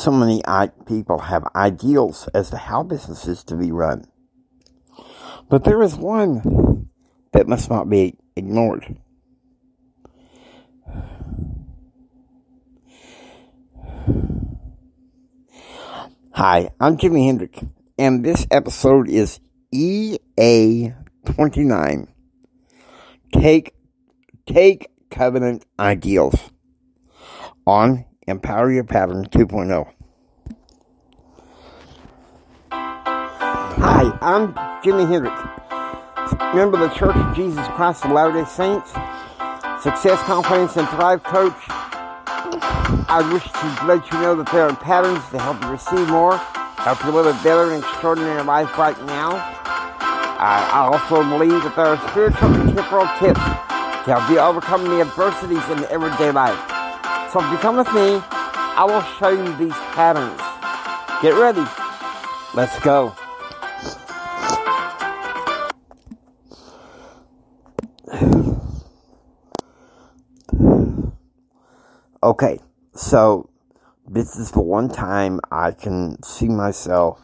so many people have ideals as to how business is to be run. But there is one that must not be ignored. Hi, I'm Jimi Hendrix, and this episode is EA29. Take Covenant Ideals on Empower Your Pattern 2.0. Hi, I'm Jimi Hendrix, member of the Church of Jesus Christ of Latter-day Saints, Success Confidence and Thrive Coach. I wish to let you know that there are patterns to help you receive more, help you live a better and extraordinary life right now. I also believe that there are spiritual and temporal tips to help you overcome the adversities in everyday life. So if you come with me, I will show you these patterns. Get ready. Let's go. Okay, so this is the one time I can see myself,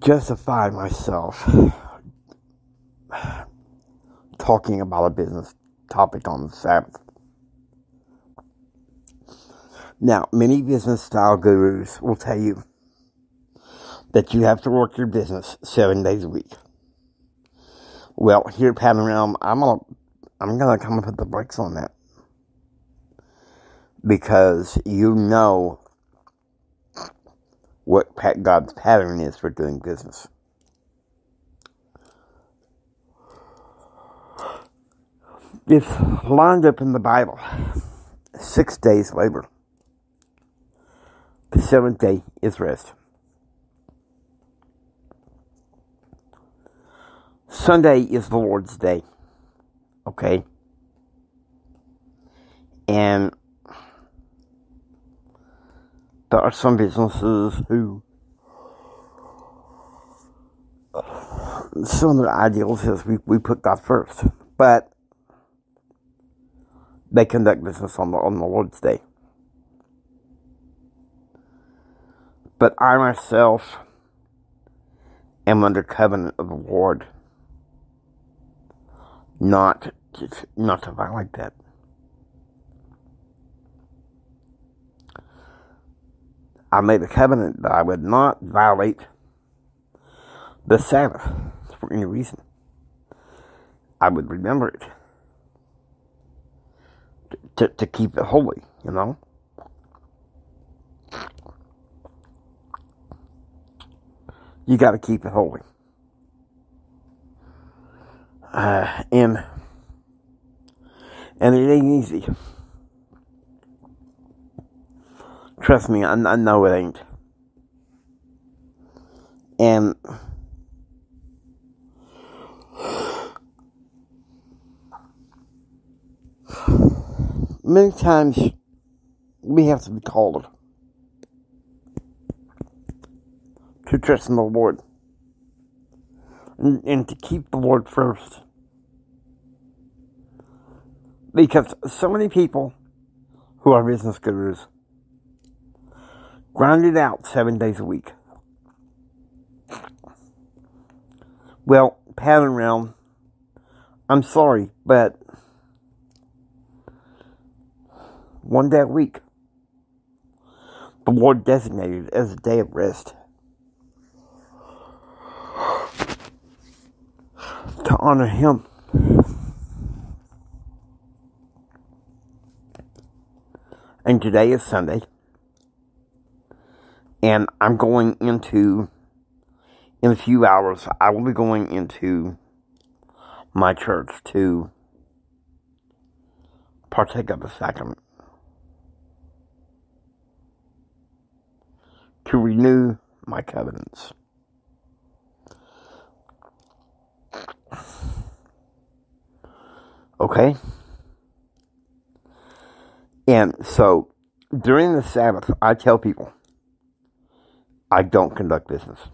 justify myself talking about a business topic on the Sabbath. Now, many business style gurus will tell you that you have to work your business 7 days a week. Well, here at Pattern Realm, I'm gonna come and put the brakes on that, because you know what God's pattern is for doing business. It's lined up in the Bible. 6 days labor. The 7th day is rest. Sunday is the Lord's day. Okay? And there are some businesses who, some of their ideals is we put God first. But they conduct business on the Lord's day. But I myself am under covenant of the Lord not to violate that. I made a covenant that I would not violate the Sabbath for any reason. I would remember it to keep it holy, you know. You got to keep it holy. And it ain't easy. Trust me, I know it ain't. And many times we have to be called to trust in the Lord and to keep the Lord first. Because so many people who are business gurus grind it out 7 days a week. Well, Pattern Realm, I'm sorry, but 1 day a week, the Lord designated as a day of rest to honor Him. And today is Sunday. And I'm going into, in a few hours, I will be going into my church to partake of the sacrament, to renew my covenants. Okay? And so, during the Sabbath, I tell people, I don't conduct business.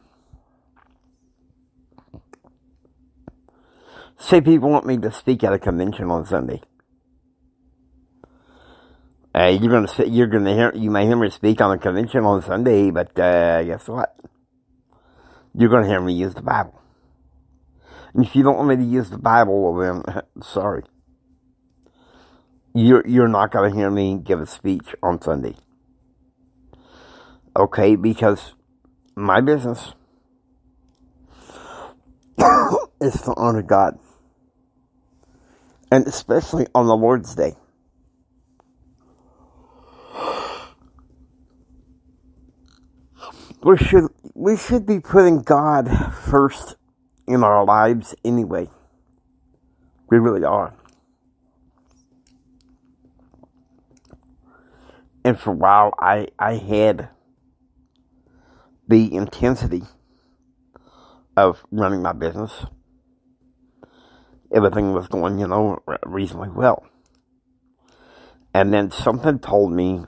Say people want me to speak at a convention on Sunday. You may hear me speak on a convention on Sunday, but guess what? You're going to hear me use the Bible. And if you don't want me to use the Bible, well then, sorry. You're not going to hear me give a speech on Sunday. Okay, because my business is to honor God. And especially on the Lord's Day. We should be putting God first in our lives anyway. We really are. And for a while, I had the intensity of running my business. Everything was going, reasonably well. And then something told me,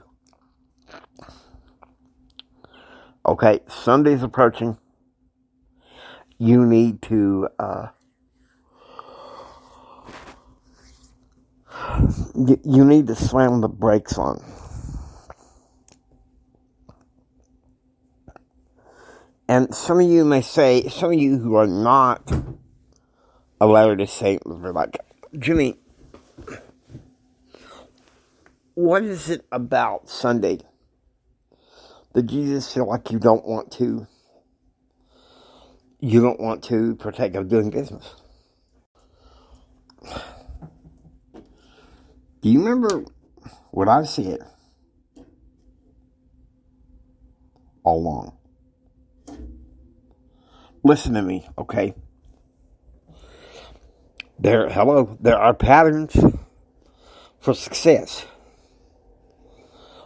okay, Sunday's approaching. You need to you need to slam the brakes on. And some of you may say, some of you who are not a Latter-day Saint, are like, Jimmy, what is it about Sunday that you just feel like you don't want to partake of doing business? Do you remember what I've said all along? Listen to me, okay? There are patterns for success.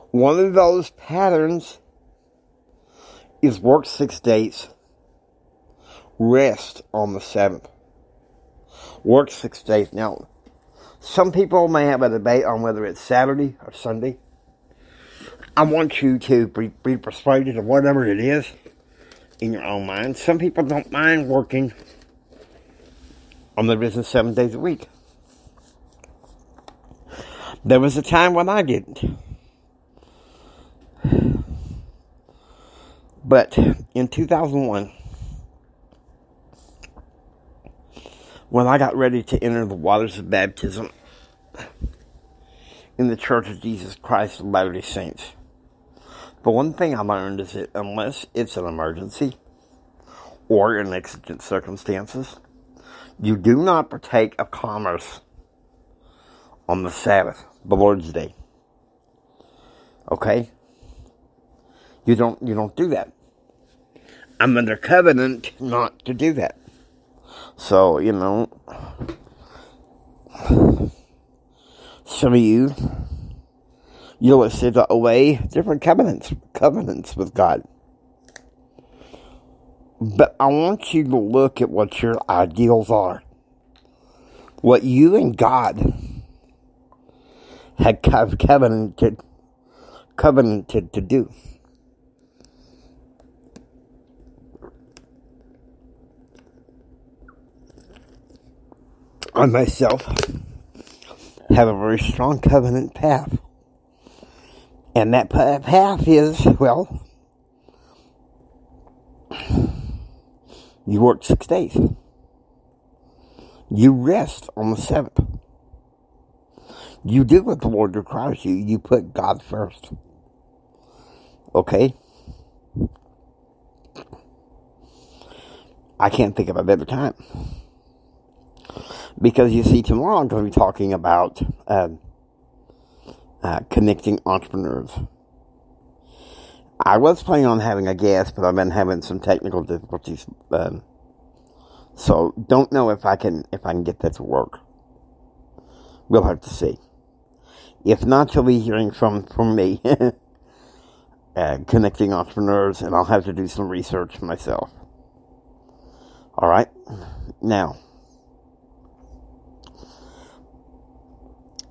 One of those patterns is work 6 days, rest on the 7th. Work 6 days. Now, some people may have a debate on whether it's Saturday or Sunday. I want you to be persuaded of whatever it is in your own mind. Some people don't mind working on their business 7 days a week. There was a time when I didn't. But in 2001, when I got ready to enter the waters of baptism in the Church of Jesus Christ of Latter-day Saints, the one thing I learned is that unless it's an emergency or in exigent circumstances, you do not partake of commerce on the Sabbath, the Lord's Day. Okay? You don't do that. I'm under covenant not to do that. So, some of you listed away different covenants with God. But I want you to look at what your ideals are. What you and God had covenanted to do. I myself have a very strong covenant path. And that path is, well, you work 6 days. You rest on the 7th. You do what the Lord requires you. You put God first. Okay? I can't think of a better time. Because you see, tomorrow I'm going to be talking about connecting entrepreneurs. I was planning on having a guest, but I've been having some technical difficulties. So don't know if I can get that to work. We'll have to see. If not, you'll be hearing from me. Connecting entrepreneurs, and I'll have to do some research myself. Alright? Now,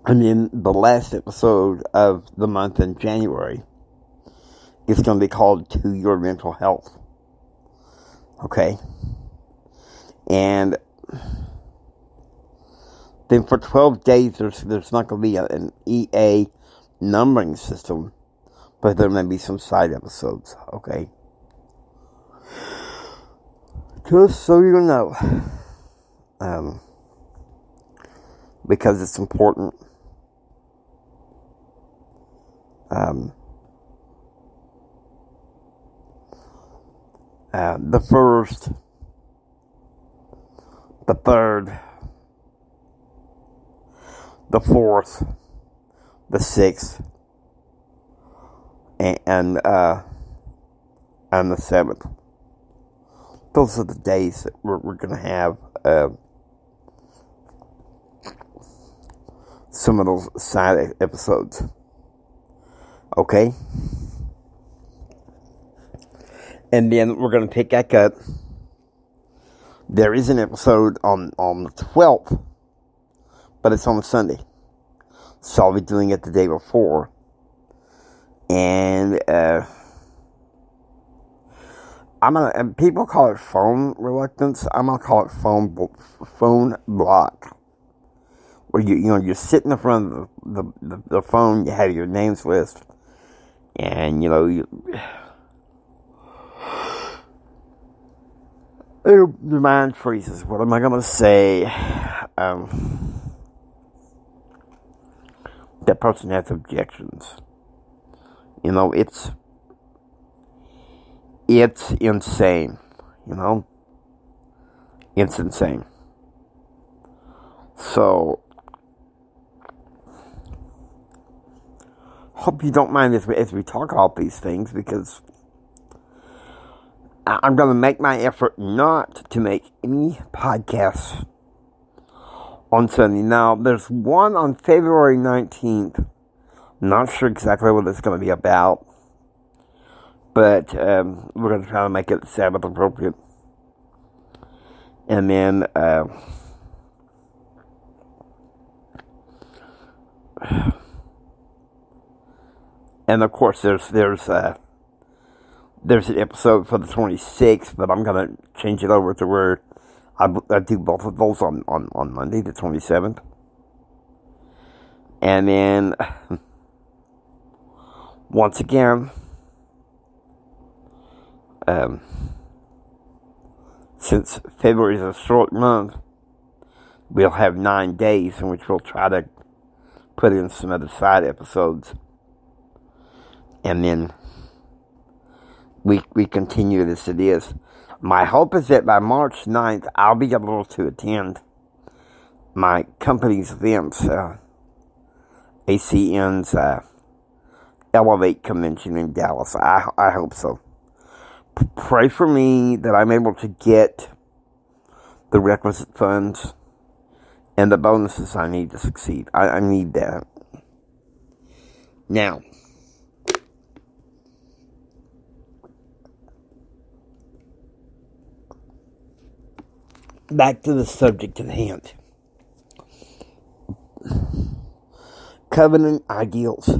the last episode of the month in January is going to be called To Your Mental Health. Okay? And then for 12 days, there's not going to be an EA numbering system, but there may be some side episodes, okay? Just so you know. Because it's important. The first, the third, the fourth, the sixth, and the seventh. Those are the days that we're going to have some of those side episodes. Okay? And then we're going to pick back up. There is an episode on the 12th, but it's on a Sunday. So I'll be doing it the day before. And people call it phone reluctance. I'm gonna call it phone block. Where you're sitting in front of the phone, you have your names list, and your mind freezes. What am I gonna say? That person has objections. It's insane. It's insane. So, hope you don't mind as we talk about these things, because I'm going to make my effort not to make any podcasts on Sunday. Now, there's one on February 19th. Not sure exactly what it's going to be about, but we're going to try to make it Sabbath appropriate. And then and of course there's an episode for the 26th, but I'm going to change it over to where I do both of those on Monday, the 27th. And then once again, since February is a short month, we'll have 9 days in which we'll try to put in some other side episodes. And then we continue this it is. My hope is that by March 9th, I'll be able to attend my company's events, ACN's Elevate Convention in Dallas. I hope so. Pray for me that I'm able to get the requisite funds and the bonuses I need to succeed. I need that. Now, back to the subject at hand. Covenant ideals.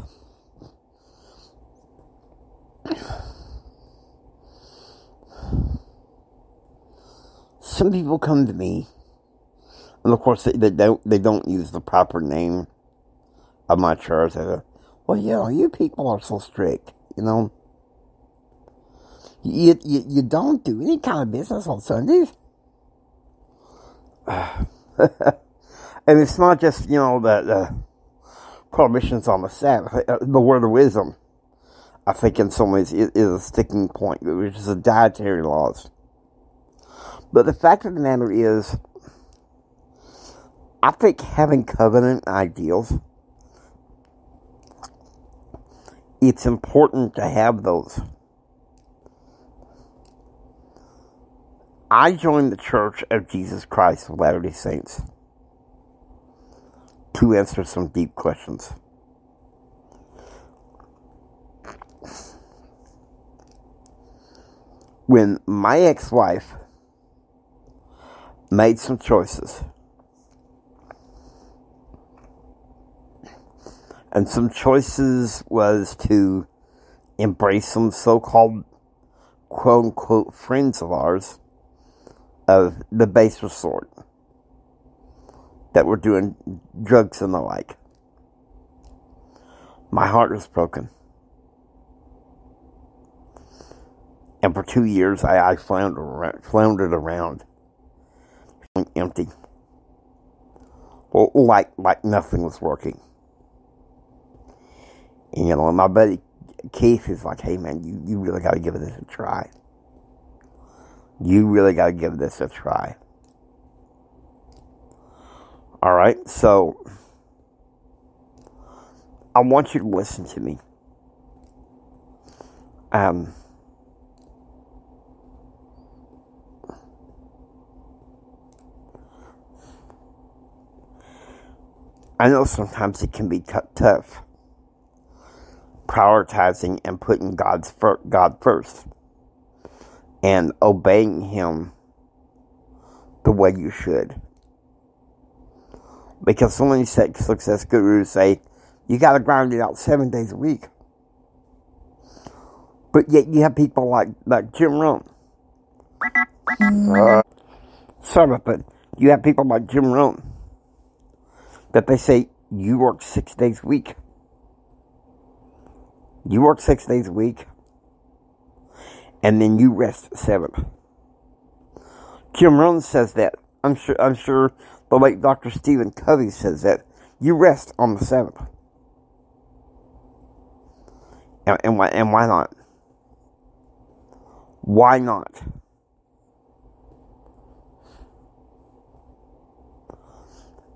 Some people come to me, and of course they don't use the proper name of my church. They go, well, you people are so strict, You don't do any kind of business on Sundays. And it's not just, the prohibitions on the Sabbath. The word of wisdom, I think in some ways, is a sticking point, which is the dietary laws. But the fact of the matter is, I think having covenant ideals, it's important to have those. I joined the Church of Jesus Christ of Latter-day Saints to answer some deep questions. When my ex-wife made some choices, and some choices was to embrace some so-called quote-unquote friends of ours of the baser sort that were doing drugs and the like. My heart was broken. And for 2 years, I floundered around, empty. Well, like nothing was working. And, you know, my buddy Keith is like, hey, man, you really got to give this a try. You really got to give this a try. All right, so I want you to listen to me. I know sometimes it can be tough prioritizing and putting God first and obeying Him the way you should. Because so many success gurus say, you got to grind it out 7 days a week. But yet you have people like Jim Rohn. Sorry about that. You have people like Jim Rohn that they say, you work 6 days a week. You work 6 days a week, and then you rest 7. Jim Rohn says that. I'm sure the late Dr. Stephen Covey says that. You rest on the 7th. And why not? Why not?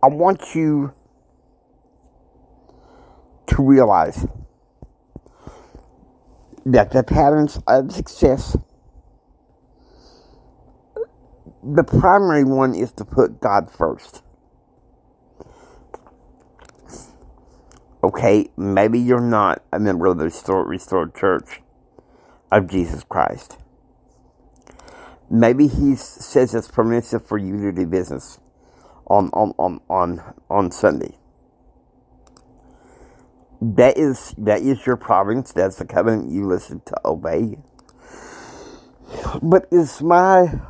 I want you to realize that the patterns of success, the primary one is to put God first. Okay, maybe you're not a member of the Restored Church of Jesus Christ. Maybe He says it's permissive for you to do business on Sunday. That is your province. That's the covenant you listen to obey. But it's my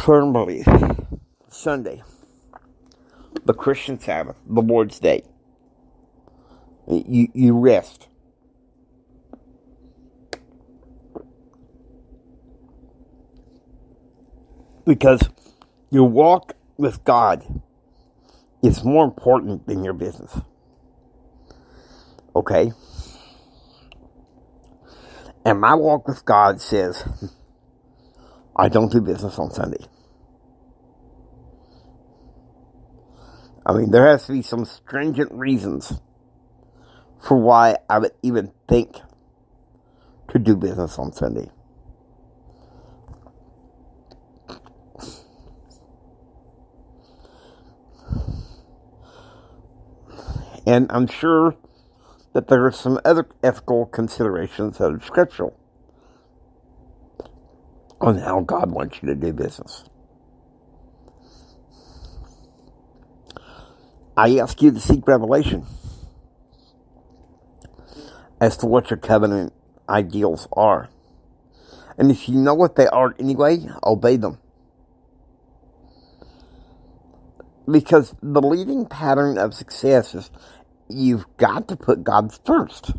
firm belief, Sunday, the Christian Sabbath, the Lord's Day, you rest. Because your walk with God is more important than your business. Okay? And my walk with God says, I don't do business on Sunday. I mean, there has to be some stringent reasons for why I would even think to do business on Sunday. And I'm sure that there are some other ethical considerations that are scriptural on how God wants you to do business. I ask you to seek revelation as to what your covenant ideals are. And if you know what they are anyway, obey them. Because the leading pattern of success is you've got to put God first.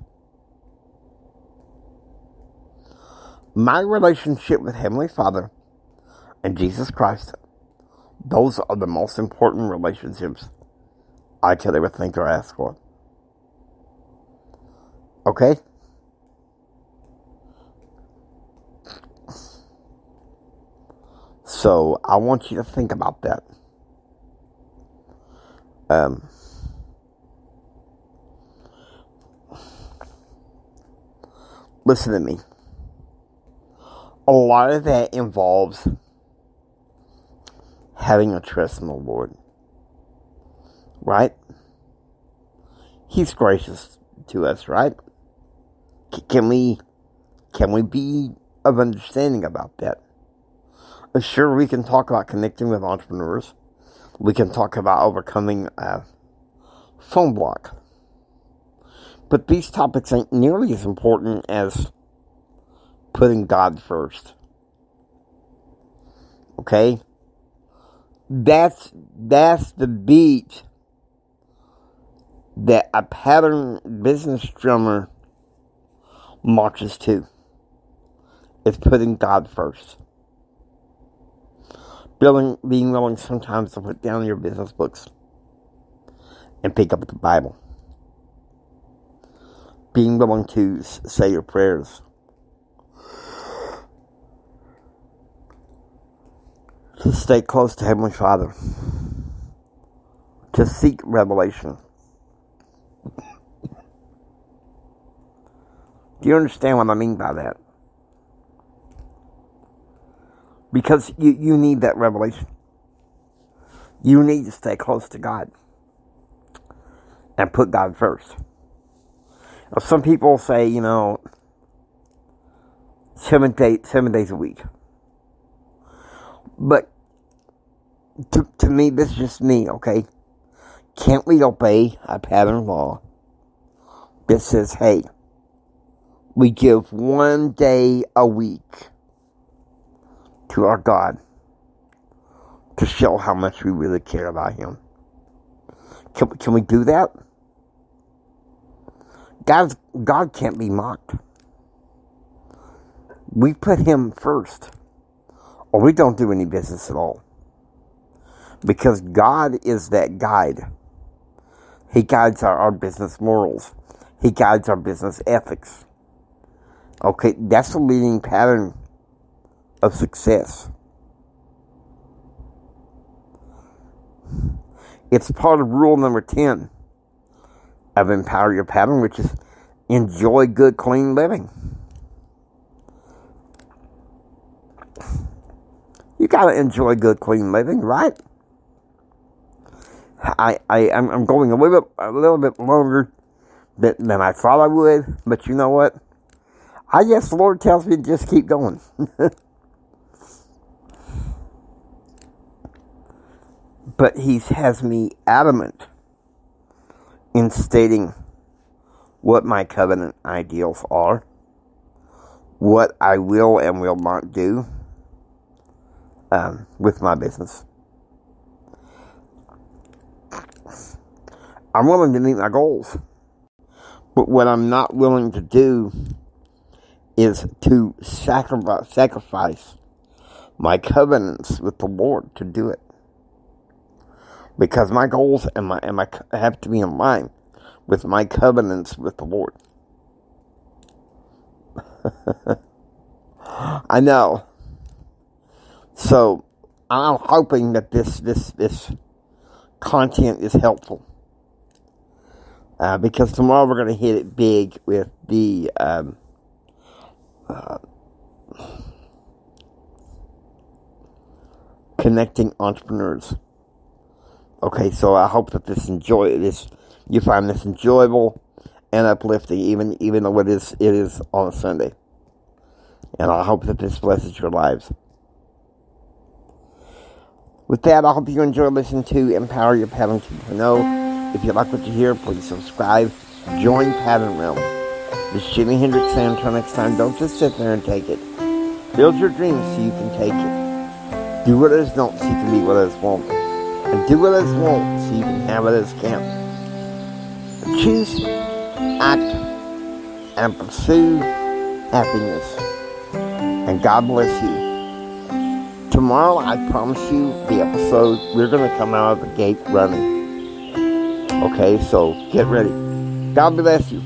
My relationship with Heavenly Father and Jesus Christ, those are the most important relationships I could ever think or ask for. Okay? So, I want you to think about that. Listen to me. A lot of that involves having a trust in the Lord. Right? He's gracious to us, right? Can we be of understanding about that? Sure, we can talk about connecting with entrepreneurs. We can talk about overcoming a phone block. But these topics ain't nearly as important as putting God first. Okay? That's the beat that a pattern business drummer marches to. It's putting God first. Being willing sometimes to put down your business books and pick up the Bible. Being willing to say your prayers. To stay close to Heavenly Father. To seek revelation. Do you understand what I mean by that? Because you need that revelation. You need to stay close to God. And put God first. Now, some people say, 7 days a week. But to me, this is just me, okay? Can't we obey a pattern law that says, hey, we give 1 day a week to our God to show how much we really care about Him? Can we do that? God can't be mocked. We put Him first, or we don't do any business at all. Because God is that guide. He guides our business morals. He guides our business ethics. Okay, that's the leading pattern of success. It's part of rule number 10 of Empower Your Pattern, which is enjoy good, clean living. You gotta enjoy good, clean living, right? I'm going a little bit longer than I thought I would, but you know what? I guess the Lord tells me to just keep going. But He has me adamant in stating what my covenant ideals are, what I will and will not do with my business. I'm willing to meet my goals, but what I'm not willing to do is to sacrifice my covenants with the Lord to do it. Because my goals and my have to be in line with my covenants with the Lord. I know. So I'm hoping that this content is helpful. Because tomorrow we're going to hit it big with the connecting entrepreneurs. Okay, so I hope that you find this enjoyable and uplifting, even though it is on a Sunday. And I hope that this blesses your lives. With that, I hope you enjoy listening to Empower Your Pattern 2.0. If you like what you hear, please subscribe. Join Pattern Realm. This is Jimi Hendrix saying until next time, don't just sit there and take it. Build your dreams so you can take it. Do what others don't so you can be what others won't. And do what others won't so you can have what others can't. Choose, act, and pursue happiness. And God bless you. Tomorrow, I promise you, the episode, we're going to come out of the gate running. Okay, so get ready. God bless you.